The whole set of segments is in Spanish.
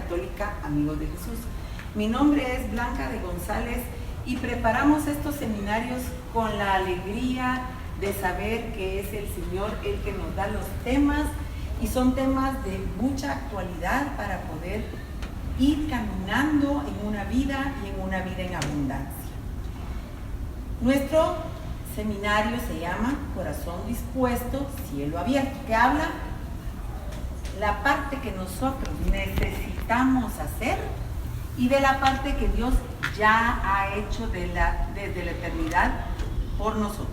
Católica Amigos de Jesús. Mi nombre es Blanca de González y preparamos estos seminarios con la alegría de saber que es el Señor el que nos da los temas, y son temas de mucha actualidad para poder ir caminando en una vida y en una vida en abundancia. Nuestro seminario se llama Corazón Dispuesto, Cielo Abierto, que habla la parte que nosotros necesitamos hacer y de la parte que Dios ya ha hecho desde la eternidad por nosotros.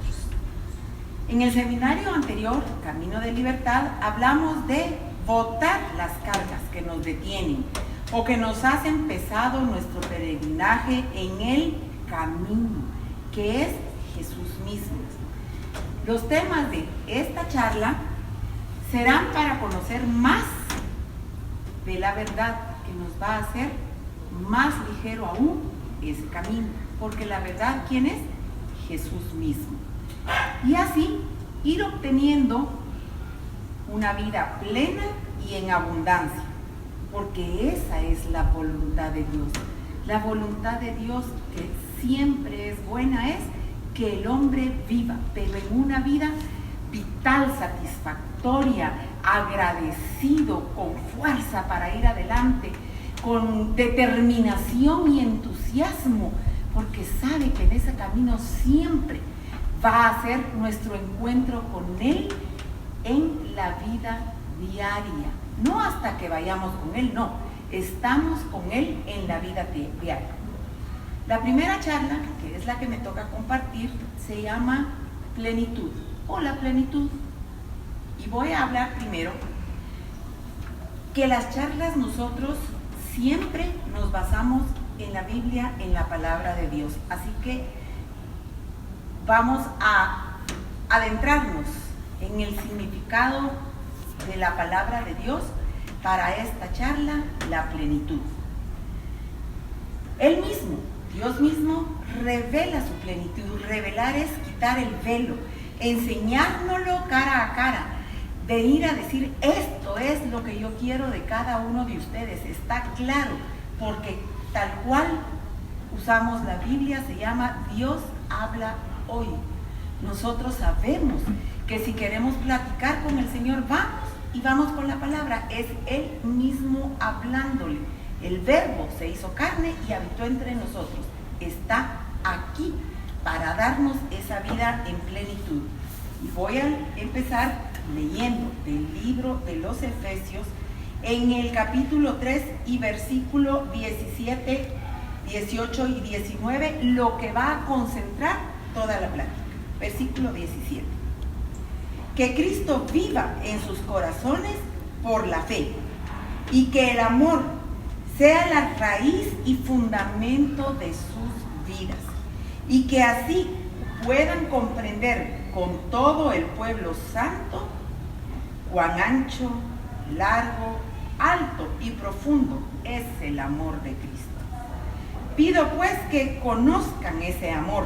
En el seminario anterior, Camino de Libertad, hablamos de botar las cargas que nos detienen o que nos hacen pesado nuestro peregrinaje en el camino, que es Jesús mismo. Los temas de esta charla serán para conocer más de la verdad que nos va a hacer más ligero aún ese camino, porque la verdad, ¿quién es? Jesús mismo. Y así ir obteniendo una vida plena y en abundancia, porque esa es la voluntad de Dios. La voluntad de Dios, que siempre es buena, es que el hombre viva, pero en una vida vital, satisfactoria, agradecido, con fuerza para ir adelante, con determinación y entusiasmo, porque sabe que en ese camino siempre va a ser nuestro encuentro con Él en la vida diaria. No hasta que vayamos con Él, no. Estamos con Él en la vida diaria. La primera charla, que es la que me toca compartir, se llama Plenitud o la plenitud. Y voy a hablar primero que las charlas nosotros siempre nos basamos en la Biblia, en la palabra de Dios. Así que vamos a adentrarnos en el significado de la palabra de Dios para esta charla, la plenitud. Él mismo, Dios mismo, revela su plenitud. Revelar es quitar el velo, enseñárnoslo cara a cara, venir a decir: esto es lo que yo quiero de cada uno de ustedes. Está claro, porque tal cual usamos la Biblia, se llama Dios habla hoy. Nosotros sabemos que si queremos platicar con el Señor, vamos con la palabra. Es Él mismo hablándole. El Verbo se hizo carne y habitó entre nosotros. Está aquí para darnos esa vida en plenitud. Y voy a empezar leyendo del libro de los Efesios en el capítulo 3 y versículo 17, 18 y 19, lo que va a concentrar toda la plática. Versículo 17. Que Cristo viva en sus corazones por la fe, y que el amor sea la raíz y fundamento de sus vidas, y que así puedan comprender con todo el pueblo santo cuán ancho, largo, alto y profundo es el amor de Cristo. Pido pues que conozcan ese amor,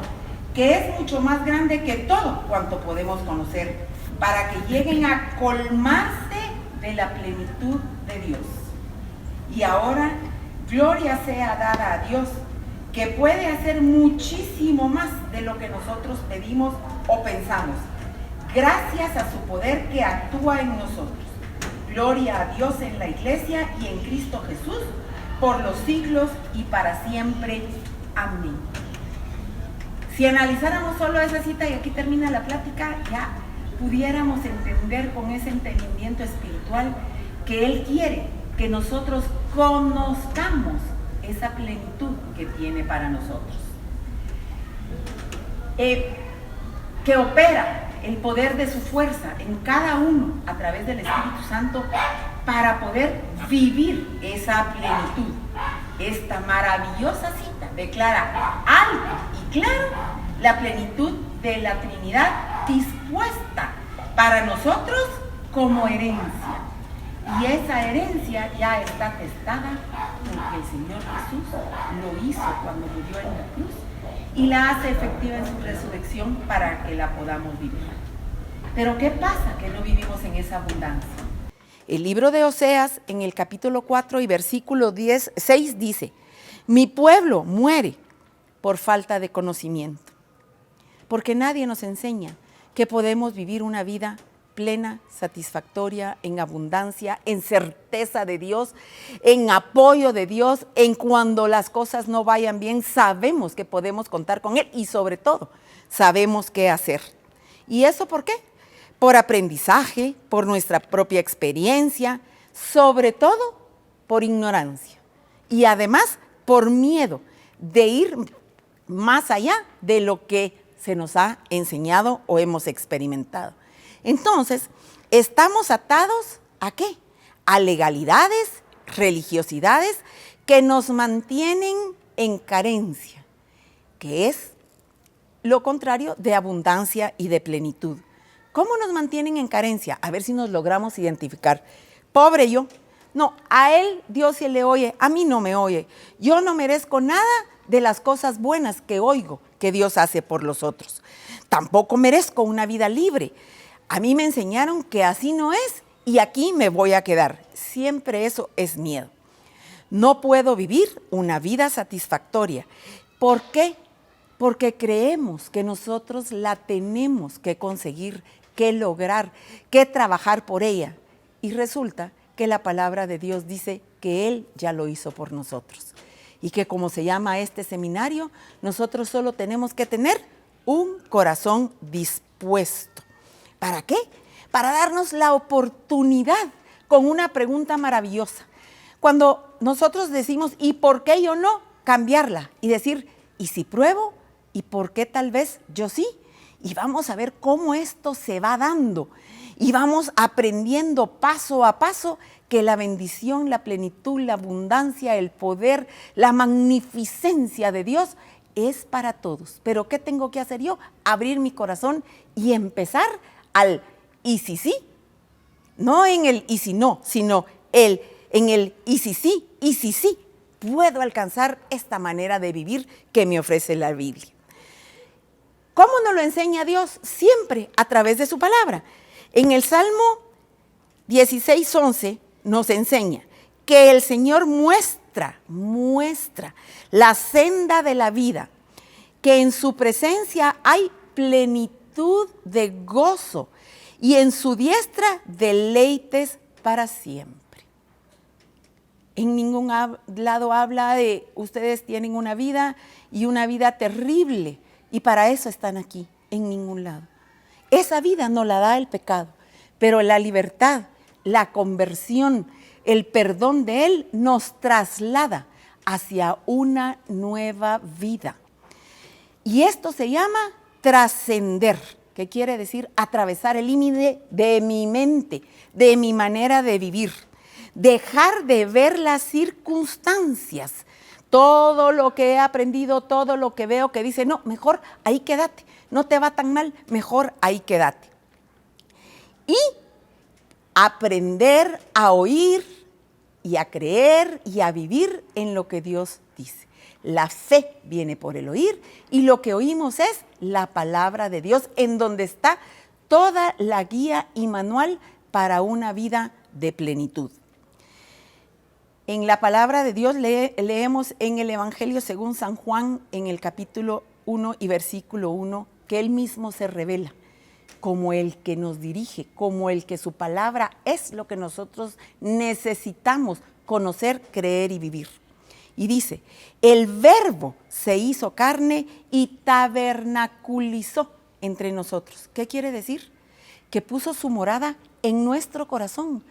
que es mucho más grande que todo cuanto podemos conocer, para que lleguen a colmarse de la plenitud de Dios. Y ahora, gloria sea dada a Dios, que puede hacer muchísimo más de lo que nosotros pedimos o pensamos, gracias a su poder que actúa en nosotros. Gloria a Dios en la Iglesia y en Cristo Jesús, por los siglos y para siempre. Amén. Si analizáramos solo esa cita, y aquí termina la plática, ya pudiéramos entender con ese entendimiento espiritual que Él quiere que nosotros conozcamos esa plenitud que tiene para nosotros. Que opera el poder de su fuerza en cada uno a través del Espíritu Santo para poder vivir esa plenitud. Esta maravillosa cita declara alto y claro la plenitud de la Trinidad dispuesta para nosotros como herencia. Y esa herencia ya está testada porque el Señor Jesús lo hizo cuando murió en la cruz y la hace efectiva en su resurrección para que la podamos vivir. Pero ¿qué pasa que no vivimos en esa abundancia? El libro de Oseas, en el capítulo 4 y versículo 6 dice: mi pueblo muere por falta de conocimiento, porque nadie nos enseña que podemos vivir una vida plena, satisfactoria, en abundancia, en certeza de Dios, en apoyo de Dios, en cuando las cosas no vayan bien, sabemos que podemos contar con Él y sobre todo sabemos qué hacer. ¿Y eso por qué? Por aprendizaje, por nuestra propia experiencia, sobre todo por ignorancia y además por miedo de ir más allá de lo que se nos ha enseñado o hemos experimentado. Entonces, estamos atados ¿a qué? A legalidades, religiosidades que nos mantienen en carencia, que es lo contrario de abundancia y de plenitud. ¿Cómo nos mantienen en carencia? A ver si nos logramos identificar. Pobre yo. No, a él Dios se le oye, a mí no me oye. Yo no merezco nada de las cosas buenas que oigo que Dios hace por los otros. Tampoco merezco una vida libre. A mí me enseñaron que así no es y aquí me voy a quedar. Siempre eso es miedo. No puedo vivir una vida satisfactoria. ¿Por qué? Porque creemos que nosotros la tenemos que conseguir, que lograr, que trabajar por ella. Y resulta que la palabra de Dios dice que Él ya lo hizo por nosotros. Y que como se llama este seminario, nosotros solo tenemos que tener un corazón dispuesto. ¿Para qué? Para darnos la oportunidad con una pregunta maravillosa. Cuando nosotros decimos, ¿y por qué yo no? Cambiarla y decir, ¿y si pruebo? ¿Y por qué tal vez yo sí? Y vamos a ver cómo esto se va dando. Y vamos aprendiendo paso a paso que la bendición, la plenitud, la abundancia, el poder, la magnificencia de Dios es para todos. Pero ¿qué tengo que hacer yo? Abrir mi corazón y empezar al y si sí. No en el y si no, sino en el y si sí, y si sí, puedo alcanzar esta manera de vivir que me ofrece la Biblia. ¿Cómo nos lo enseña Dios? Siempre a través de su palabra. En el Salmo 16:11 nos enseña que el Señor muestra la senda de la vida, que en su presencia hay plenitud de gozo y en su diestra deleites para siempre. En ningún lado habla de ustedes tienen una vida y una vida terrible y para eso están aquí, en ningún lado. Esa vida no la da el pecado, pero la libertad, la conversión, el perdón de Él nos traslada hacia una nueva vida. Y esto se llama trascender, que quiere decir atravesar el límite de mi mente, de mi manera de vivir. Dejar de ver las circunstancias, todo lo que he aprendido, todo lo que veo que dice, no, mejor ahí quédate, no te va tan mal, mejor ahí quédate. Y aprender a oír y a creer y a vivir en lo que Dios dice. La fe viene por el oír y lo que oímos es la palabra de Dios, en donde está toda la guía y manual para una vida de plenitud. En la palabra de Dios leemos en el Evangelio según San Juan, en el capítulo 1 y versículo 1, que Él mismo se revela como el que nos dirige, como el que su palabra es lo que nosotros necesitamos conocer, creer y vivir. Y dice, el Verbo se hizo carne y tabernaculizó entre nosotros. ¿Qué quiere decir? Que puso su morada en nuestro corazón,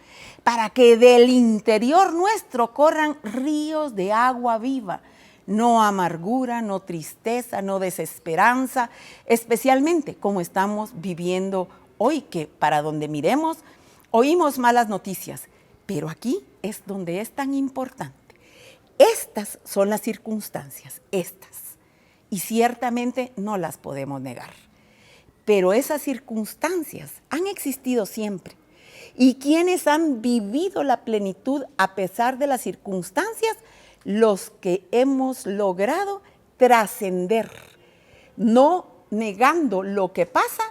para que del interior nuestro corran ríos de agua viva, no amargura, no tristeza, no desesperanza, especialmente como estamos viviendo hoy, que para donde miremos oímos malas noticias, pero aquí es donde es tan importante. Estas son las circunstancias, y ciertamente no las podemos negar. Pero esas circunstancias han existido siempre. ¿Y quienes han vivido la plenitud a pesar de las circunstancias? Los que hemos logrado trascender, no negando lo que pasa,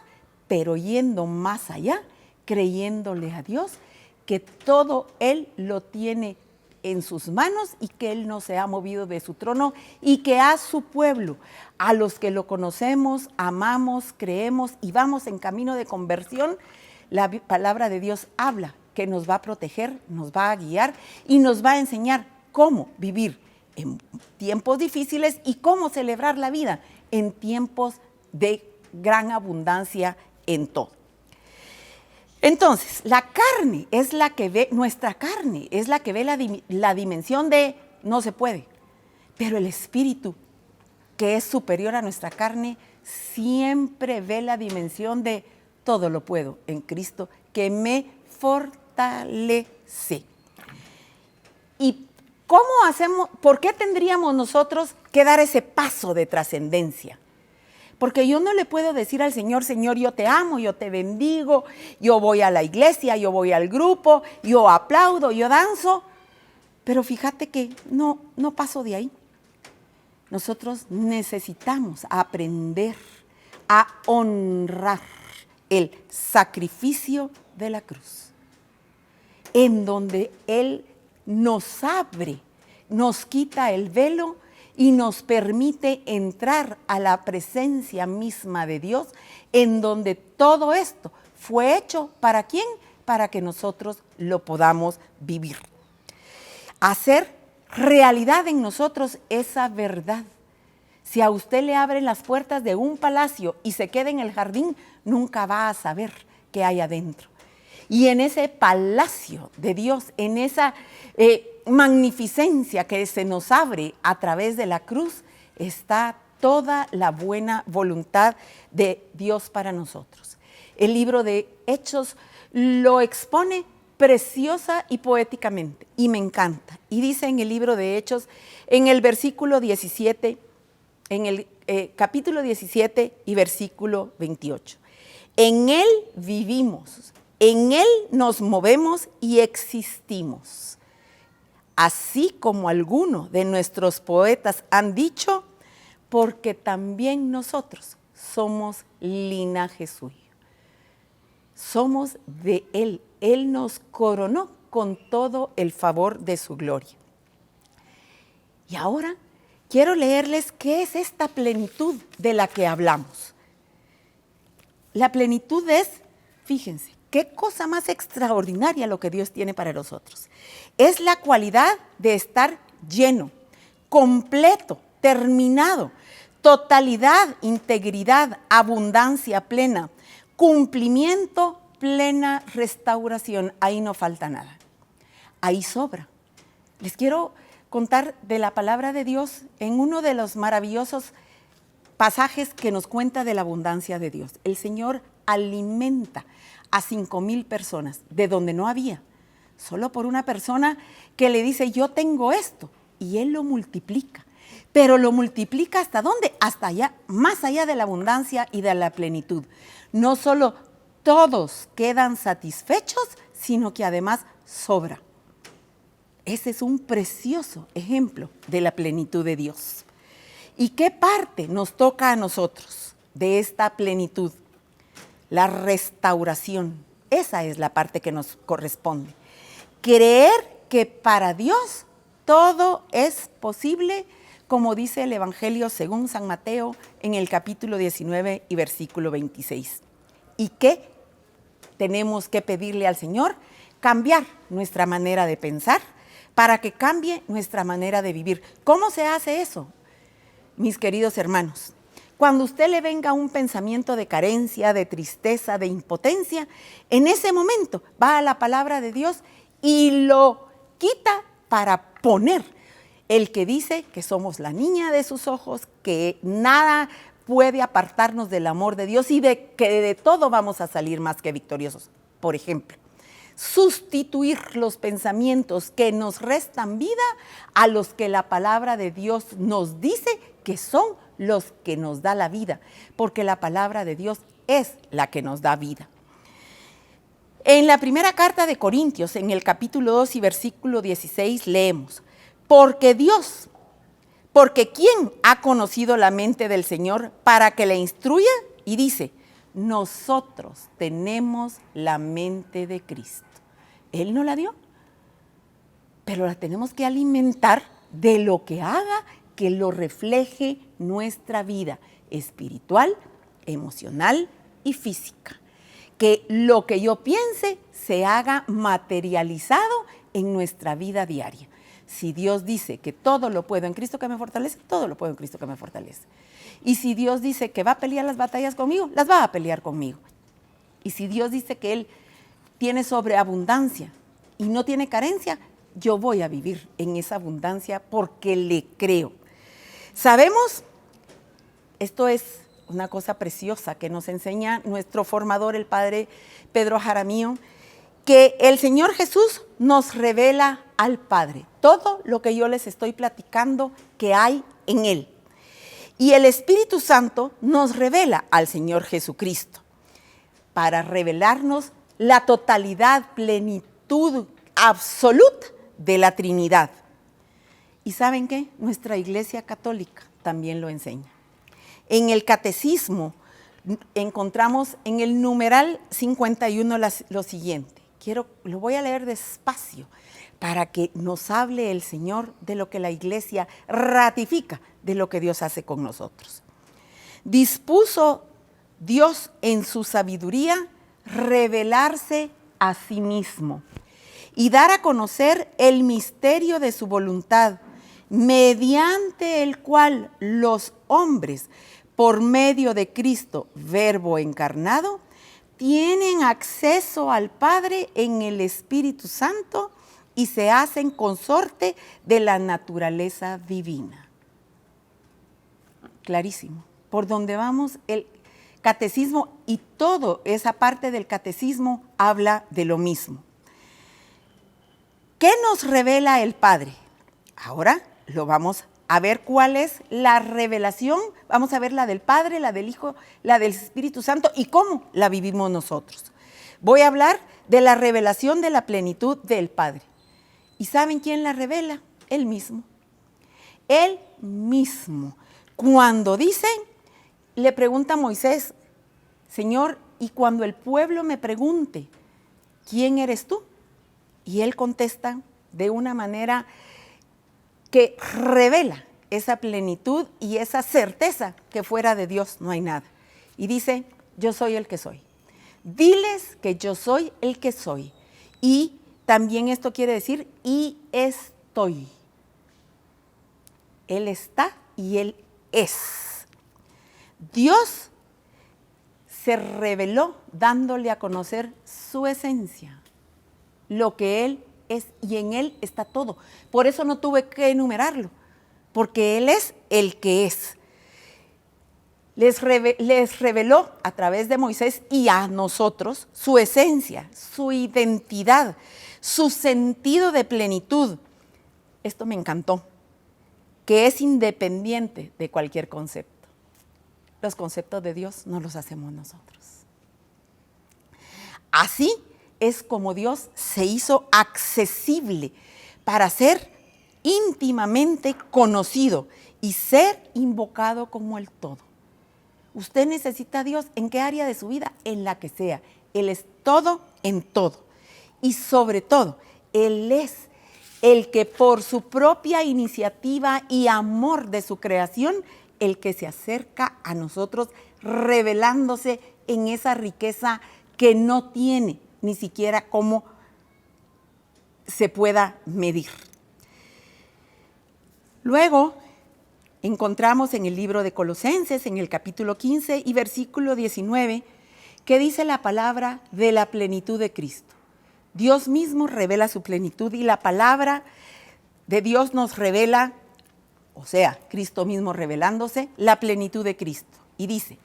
pero yendo más allá, creyéndole a Dios que todo Él lo tiene en sus manos y que Él no se ha movido de su trono y que a su pueblo, a los que lo conocemos, amamos, creemos y vamos en camino de conversión, la palabra de Dios habla que nos va a proteger, nos va a guiar y nos va a enseñar cómo vivir en tiempos difíciles y cómo celebrar la vida en tiempos de gran abundancia en todo. Entonces, la carne es la que ve, nuestra carne es la que ve la dimensión de no se puede, pero el espíritu, que es superior a nuestra carne, siempre ve la dimensión de todo lo puedo en Cristo, que me fortalece. ¿Y cómo hacemos, por qué tendríamos nosotros que dar ese paso de trascendencia? Porque yo no le puedo decir al Señor, Señor, yo te amo, yo te bendigo, yo voy a la iglesia, yo voy al grupo, yo aplaudo, yo danzo, pero fíjate que no paso de ahí. Nosotros necesitamos aprender a honrar el sacrificio de la cruz, en donde Él nos abre, nos quita el velo y nos permite entrar a la presencia misma de Dios, en donde todo esto fue hecho, ¿para quién? Para que nosotros lo podamos vivir. Hacer realidad en nosotros esa verdad. Si a usted le abren las puertas de un palacio y se queda en el jardín, nunca va a saber qué hay adentro. Y en ese palacio de Dios, en esa magnificencia que se nos abre a través de la cruz, está toda la buena voluntad de Dios para nosotros. El libro de Hechos lo expone preciosa y poéticamente, y me encanta. Y dice en el libro de Hechos, en el versículo 17, en el capítulo 17 y versículo 28. En Él vivimos, en Él nos movemos y existimos. Así como algunos de nuestros poetas han dicho, porque también nosotros somos linaje suyo. Somos de Él. Él nos coronó con todo el favor de su gloria. Y ahora quiero leerles qué es esta plenitud de la que hablamos. La plenitud es, fíjense, qué cosa más extraordinaria lo que Dios tiene para nosotros. Es la cualidad de estar lleno, completo, terminado, totalidad, integridad, abundancia plena, cumplimiento, plena restauración. Ahí no falta nada. Ahí sobra. Les quiero contar de la palabra de Dios en uno de los maravillosos pasajes que nos cuenta de la abundancia de Dios. El Señor alimenta a 5,000 personas de donde no había, solo por una persona que le dice, yo tengo esto, y Él lo multiplica. Pero lo multiplica ¿hasta dónde? Hasta allá, más allá de la abundancia y de la plenitud. No solo todos quedan satisfechos, sino que además sobra. Ese es un precioso ejemplo de la plenitud de Dios. ¿Y qué parte nos toca a nosotros de esta plenitud? La restauración. Esa es la parte que nos corresponde. Creer que para Dios todo es posible, como dice el Evangelio según San Mateo en el capítulo 19 y versículo 26. ¿Y qué tenemos que pedirle al Señor? Cambiar nuestra manera de pensar para que cambie nuestra manera de vivir. ¿Cómo se hace eso, mis queridos hermanos? Cuando usted le venga un pensamiento de carencia, de tristeza, de impotencia, en ese momento va a la palabra de Dios y lo quita para poner el que dice que somos la niña de sus ojos, que nada puede apartarnos del amor de Dios y de que de todo vamos a salir más que victoriosos. Por ejemplo, sustituir los pensamientos que nos restan vida a los que la palabra de Dios nos dice que son los que nos da la vida, porque la palabra de Dios es la que nos da vida. En la primera carta de Corintios, en el capítulo 2 y versículo 16, leemos, porque ¿quién ha conocido la mente del Señor para que le instruya? Y dice, nosotros tenemos la mente de Cristo. Él nos la dio. Pero la tenemos que alimentar de lo que haga que lo refleje nuestra vida espiritual, emocional y física. Que lo que yo piense se haga materializado en nuestra vida diaria. Si Dios dice que todo lo puedo en Cristo que me fortalece, todo lo puedo en Cristo que me fortalece. Y si Dios dice que va a pelear las batallas conmigo, las va a pelear conmigo. Y si Dios dice que Él tiene sobreabundancia y no tiene carencia, yo voy a vivir en esa abundancia porque le creo. Sabemos, esto es una cosa preciosa que nos enseña nuestro formador, el Padre Pedro Jaramillo, que el Señor Jesús nos revela al Padre todo lo que yo les estoy platicando que hay en Él. Y el Espíritu Santo nos revela al Señor Jesucristo para revelarnos la totalidad, plenitud absoluta de la Trinidad. ¿Y saben qué? Nuestra Iglesia Católica también lo enseña. En el Catecismo encontramos en el numeral 51 lo siguiente. Lo voy a leer despacio para que nos hable el Señor de lo que la Iglesia ratifica de lo que Dios hace con nosotros. Dispuso Dios en su sabiduría revelarse a sí mismo y dar a conocer el misterio de su voluntad, mediante el cual los hombres, por medio de Cristo, Verbo encarnado, tienen acceso al Padre en el Espíritu Santo y se hacen consorte de la naturaleza divina. Clarísimo. Por donde vamos, el catecismo y toda esa parte del catecismo habla de lo mismo. ¿Qué nos revela el Padre? Ahora lo vamos a ver cuál es la revelación. Vamos a ver la del Padre, la del Hijo, la del Espíritu Santo y cómo la vivimos nosotros. Voy a hablar de la revelación de la plenitud del Padre. ¿Y saben quién la revela? Él mismo. Él mismo. Cuando dicen, le pregunta a Moisés, Señor, y cuando el pueblo me pregunte, ¿quién eres tú? Y él contesta de una manera que revela esa plenitud y esa certeza que fuera de Dios no hay nada. Y dice, yo soy el que soy. Diles que yo soy el que soy. Y también esto quiere decir, y estoy. Él está y Él es. Dios se reveló dándole a conocer su esencia, lo que Él es, y en Él está todo. Por eso no tuve que enumerarlo, porque Él es el que es. Les reveló a través de Moisés y a nosotros su esencia, su identidad, su sentido de plenitud. Esto me encantó, que es independiente de cualquier concepto. Los conceptos de Dios no los hacemos nosotros. Así es como Dios se hizo accesible para ser íntimamente conocido y ser invocado como el todo. Usted necesita a Dios ¿en qué área de su vida? En la que sea. Él es todo en todo. Y sobre todo, Él es el que por su propia iniciativa y amor de su creación, el que se acerca a nosotros revelándose en esa riqueza que no tiene ni siquiera cómo se pueda medir. Luego encontramos en el libro de Colosenses, en el capítulo 15 y versículo 19, que dice la palabra de la plenitud de Cristo. Dios mismo revela su plenitud y la palabra de Dios nos revela, o sea, Cristo mismo revelándose, la plenitud de Cristo. Y dice,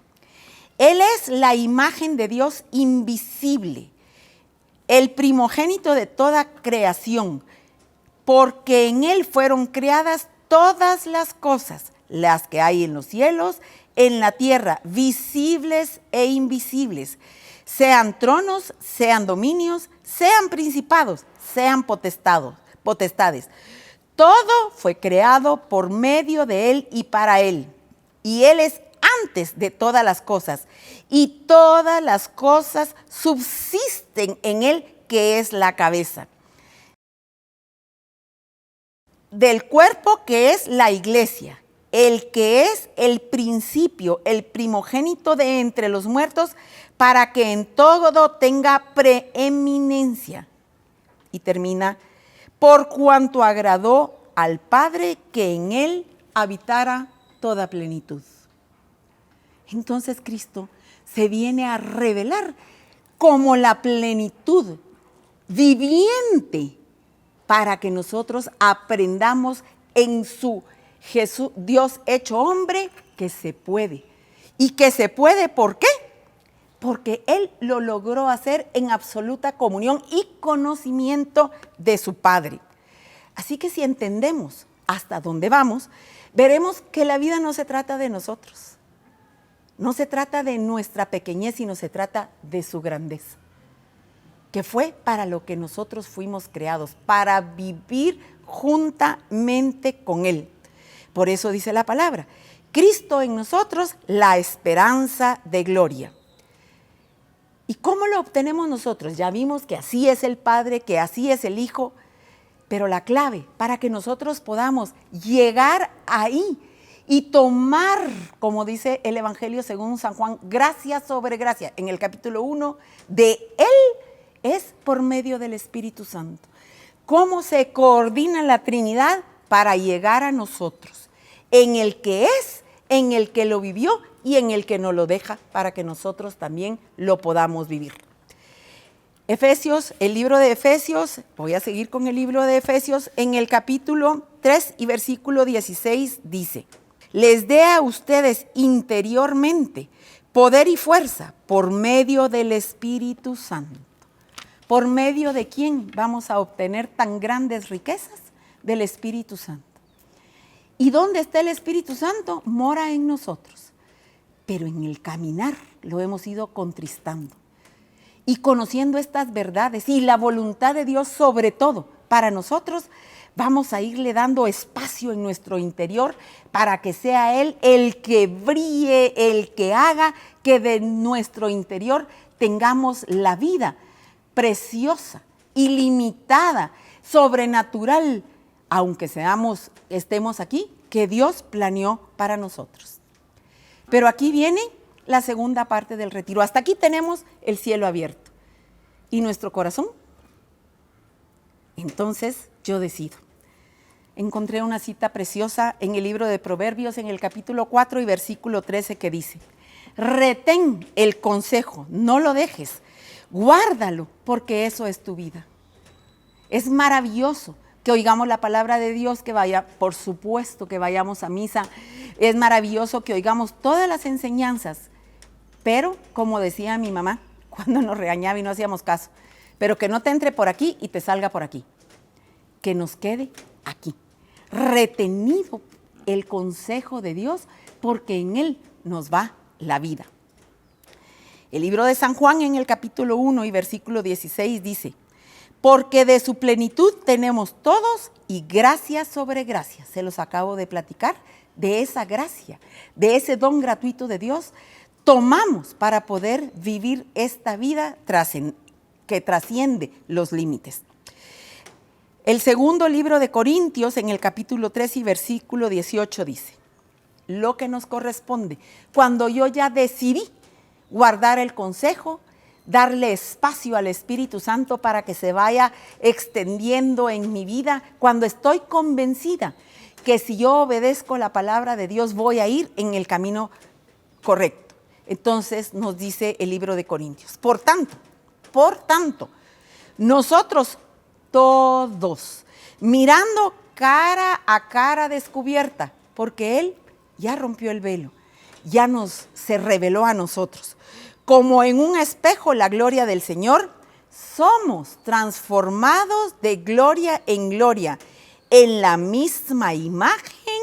Él es la imagen de Dios invisible, el primogénito de toda creación, porque en Él fueron creadas todas las cosas, las que hay en los cielos, en la tierra, visibles e invisibles, sean tronos, sean dominios, sean principados, sean potestades. Todo fue creado por medio de Él y para Él. Y Él es antes de todas las cosas. Y todas las cosas subsisten en Él, que es la cabeza, del cuerpo que es la iglesia, el que es el principio, el primogénito de entre los muertos, para que en todo tenga preeminencia. Y termina, por cuanto agradó al Padre que en él habitara toda plenitud. Entonces Cristo se viene a revelar como la plenitud viviente para que nosotros aprendamos en su Jesús, Dios hecho hombre, que se puede. ¿Y que se puede por qué? Porque Él lo logró hacer en absoluta comunión y conocimiento de su Padre. Así que si entendemos hasta dónde vamos, veremos que la vida no se trata de nosotros. No se trata de nuestra pequeñez, sino se trata de su grandeza, que fue para lo que nosotros fuimos creados, para vivir juntamente con Él. Por eso dice la palabra, Cristo en nosotros, la esperanza de gloria. ¿Y cómo lo obtenemos nosotros? Ya vimos que así es el Padre, que así es el Hijo, pero la clave para que nosotros podamos llegar ahí y tomar, como dice el Evangelio según San Juan, gracia sobre gracia, en el capítulo 1, de Él es por medio del Espíritu Santo. ¿Cómo se coordina la Trinidad para llegar a nosotros? En el que es, en el que lo vivió y en el que nos lo deja para que nosotros también lo podamos vivir. Efesios, el libro de Efesios, voy a seguir con el libro de Efesios, en el capítulo 3 y versículo 16 dice, les dé a ustedes interiormente poder y fuerza por medio del Espíritu Santo. ¿Por medio de quién vamos a obtener tan grandes riquezas? Del Espíritu Santo. ¿Y dónde está el Espíritu Santo? Mora en nosotros. Pero en el caminar lo hemos ido contristando. Y conociendo estas verdades y la voluntad de Dios sobre todo para nosotros, vamos a irle dando espacio en nuestro interior para que sea Él el que brille, el que haga que de nuestro interior tengamos la vida preciosa, ilimitada, sobrenatural, aunque estemos aquí, que Dios planeó para nosotros. Pero aquí viene la segunda parte del retiro. Hasta aquí tenemos el cielo abierto. ¿Y nuestro corazón? Entonces yo decido. Encontré una cita preciosa en el libro de Proverbios, en el capítulo 4 y versículo 13, que dice, retén el consejo, no lo dejes, guárdalo, porque eso es tu vida. Es maravilloso que oigamos la palabra de Dios, por supuesto que vayamos a misa. Es maravilloso que oigamos todas las enseñanzas, pero como decía mi mamá, cuando nos regañaba y no hacíamos caso, pero que no te entre por aquí y te salga por aquí, que nos quede aquí, retenido el consejo de Dios, porque en Él nos va la vida. El libro de San Juan en el capítulo 1 y versículo 16 dice, porque de su plenitud tenemos todos y gracia sobre gracia. Se los acabo de platicar, de esa gracia, de ese don gratuito de Dios, tomamos para poder vivir esta vida que trasciende los límites. El segundo libro de Corintios, en el capítulo 3 y versículo 18 dice, lo que nos corresponde, cuando yo ya decidí guardar el consejo, darle espacio al Espíritu Santo para que se vaya extendiendo en mi vida, cuando estoy convencida que si yo obedezco la palabra de Dios voy a ir en el camino correcto. Entonces nos dice el libro de Corintios, por tanto, nosotros todos, mirando cara a cara descubierta, porque Él ya rompió el velo, ya se reveló a nosotros. Como en un espejo la gloria del Señor, somos transformados de gloria en gloria, en la misma imagen,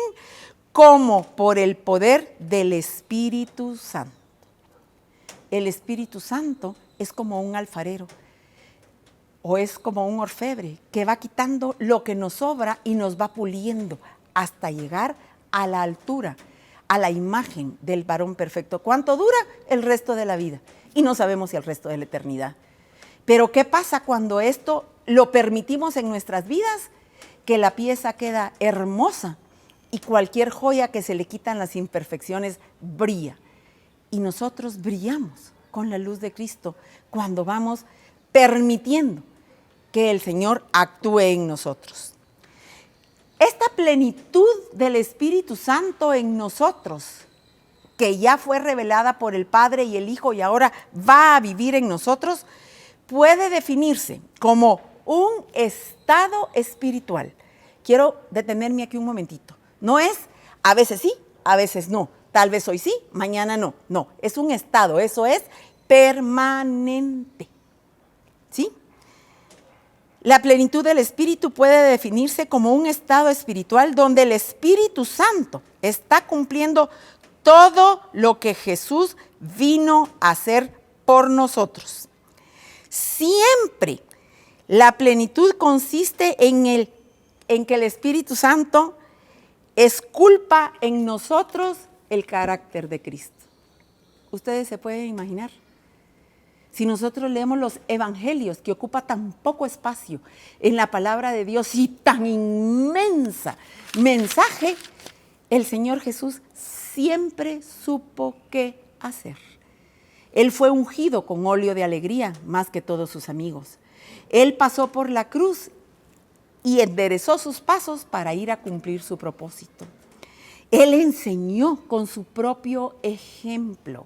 como por el poder del Espíritu Santo. El Espíritu Santo es como un alfarero, o es como un orfebre que va quitando lo que nos sobra y nos va puliendo hasta llegar a la altura, a la imagen del varón perfecto. ¿Cuánto dura? El resto de la vida. Y no sabemos si el resto de la eternidad. Pero ¿qué pasa cuando esto lo permitimos en nuestras vidas? Que la pieza queda hermosa y cualquier joya que se le quitan las imperfecciones brilla. Y nosotros brillamos con la luz de Cristo cuando vamos permitiendo que el Señor actúe en nosotros. Esta plenitud del Espíritu Santo en nosotros, que ya fue revelada por el Padre y el Hijo y ahora va a vivir en nosotros, puede definirse como un estado espiritual. Quiero detenerme aquí un momentito. No es a veces sí, a veces no. Tal vez hoy sí, mañana no. No, es un estado, eso es permanente. ¿Sí? La plenitud del Espíritu puede definirse como un estado espiritual donde el Espíritu Santo está cumpliendo todo lo que Jesús vino a hacer por nosotros. Siempre la plenitud consiste en que el Espíritu Santo esculpa en nosotros el carácter de Cristo. Ustedes se pueden imaginar. Si nosotros leemos los evangelios, que ocupa tan poco espacio en la palabra de Dios y tan inmensa mensaje, el Señor Jesús siempre supo qué hacer. Él fue ungido con óleo de alegría más que todos sus amigos. Él pasó por la cruz y enderezó sus pasos para ir a cumplir su propósito. Él enseñó con su propio ejemplo.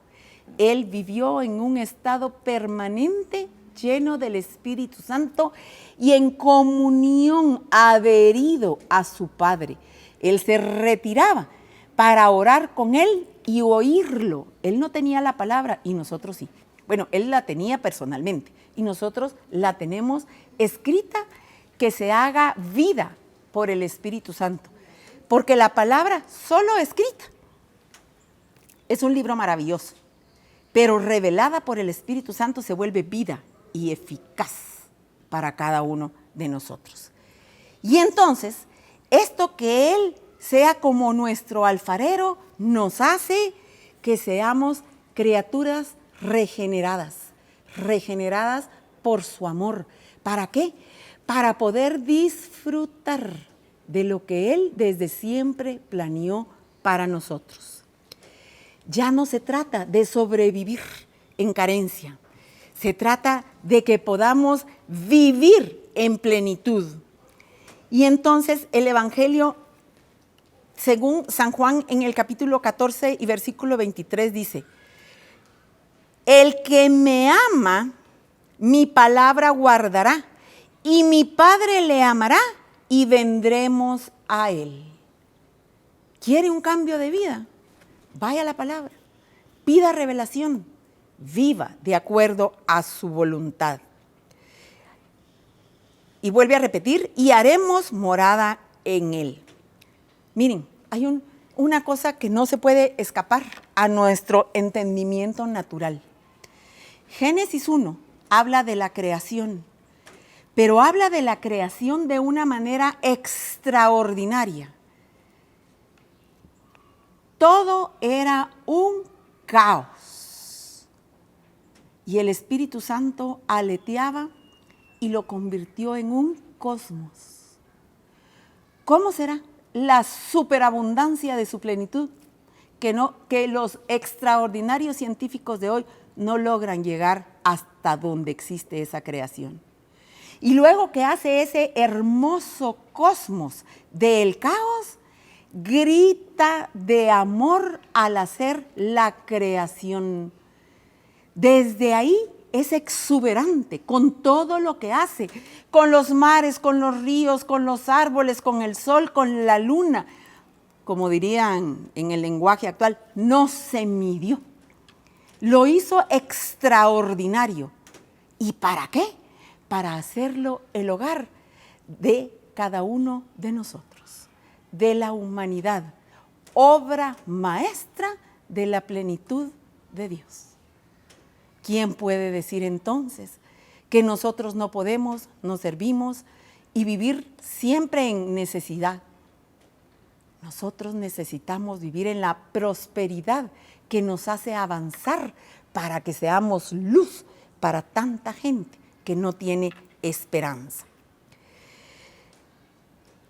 Él vivió en un estado permanente, lleno del Espíritu Santo y en comunión, adherido a su Padre. Él se retiraba para orar con Él y oírlo. Él no tenía la palabra y nosotros sí. Bueno, Él la tenía personalmente y nosotros la tenemos escrita, que se haga vida por el Espíritu Santo. Porque la palabra solo escrita es un libro maravilloso, pero revelada por el Espíritu Santo se vuelve vida y eficaz para cada uno de nosotros. Y entonces, esto que Él sea como nuestro alfarero nos hace que seamos criaturas regeneradas por su amor. ¿Para qué? Para poder disfrutar de lo que Él desde siempre planeó para nosotros. Ya no se trata de sobrevivir en carencia, se trata de que podamos vivir en plenitud. Y entonces el Evangelio, según San Juan en el capítulo 14 y versículo 23 dice: el que me ama, mi palabra guardará, y mi Padre le amará, y vendremos a Él. ¿Quiere un cambio de vida? Vaya a la palabra, pida revelación, viva de acuerdo a su voluntad. Y vuelve a repetir: y haremos morada en Él. Miren, hay una cosa que no se puede escapar a nuestro entendimiento natural. Génesis 1 habla de la creación, pero habla de la creación de una manera extraordinaria. Todo era un caos y el Espíritu Santo aleteaba y lo convirtió en un cosmos. ¿Cómo será la superabundancia de su plenitud que los extraordinarios científicos de hoy no logran llegar hasta donde existe esa creación? Y luego que hace ese hermoso cosmos del caos, grita de amor al hacer la creación. Desde ahí es exuberante con todo lo que hace, con los mares, con los ríos, con los árboles, con el sol, con la luna. Como dirían en el lenguaje actual, no se midió. Lo hizo extraordinario. ¿Y para qué? Para hacerlo el hogar de cada uno de nosotros, de la humanidad, obra maestra de la plenitud de Dios. ¿Quién puede decir entonces que nosotros no podemos, no servimos y vivir siempre en necesidad? Nosotros necesitamos vivir en la prosperidad que nos hace avanzar para que seamos luz para tanta gente, que no tiene esperanza.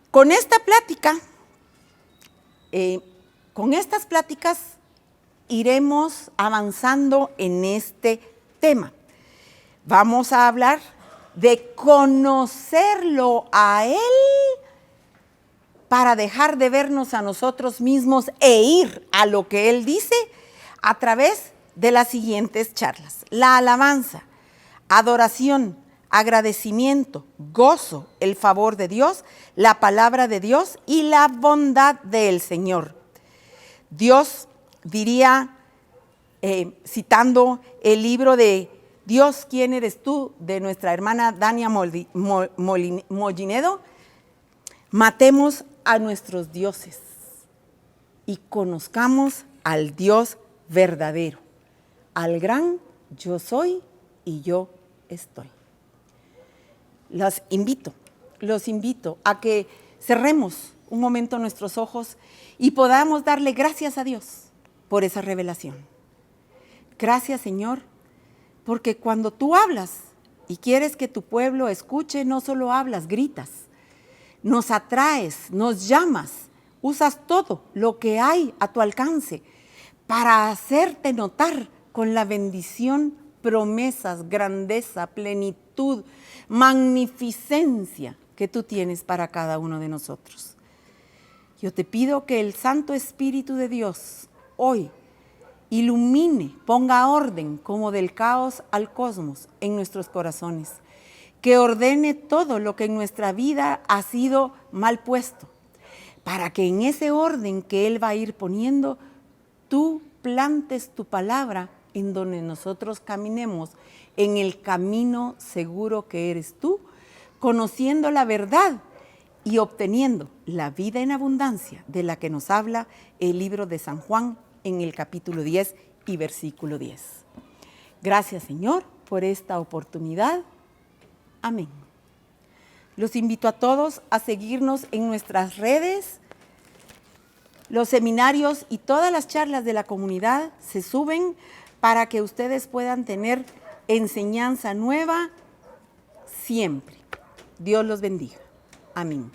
Con esta plática, con estas pláticas iremos avanzando en este tema. Vamos a hablar de conocerlo a Él para dejar de vernos a nosotros mismos e ir a lo que Él dice a través de las siguientes charlas. La alabanza, adoración, agradecimiento, gozo, el favor de Dios, la palabra de Dios y la bondad del Señor. Dios diría, citando el libro de Dios, ¿quién eres tú?, de nuestra hermana Dania Mollinedo, matemos a nuestros dioses y conozcamos al Dios verdadero, al gran yo soy y yo estoy. Los invito a que cerremos un momento nuestros ojos y podamos darle gracias a Dios por esa revelación. Gracias, Señor, porque cuando tú hablas y quieres que tu pueblo escuche, no solo hablas, gritas, nos atraes, nos llamas, usas todo lo que hay a tu alcance para hacerte notar con la bendición, promesas, grandeza, plenitud, magnificencia que tú tienes para cada uno de nosotros. Yo te pido que el Santo Espíritu de Dios hoy ilumine, ponga orden como del caos al cosmos en nuestros corazones, que ordene todo lo que en nuestra vida ha sido mal puesto, para que en ese orden que Él va a ir poniendo, tú plantes tu palabra en donde nosotros caminemos en el camino seguro que eres tú, conociendo la verdad y obteniendo la vida en abundancia de la que nos habla el libro de San Juan en el capítulo 10 y versículo 10. Gracias, Señor, por esta oportunidad. Amén. Los invito a todos a seguirnos en nuestras redes. Los seminarios y todas las charlas de la comunidad se suben para que ustedes puedan tener enseñanza nueva siempre. Dios los bendiga. Amén.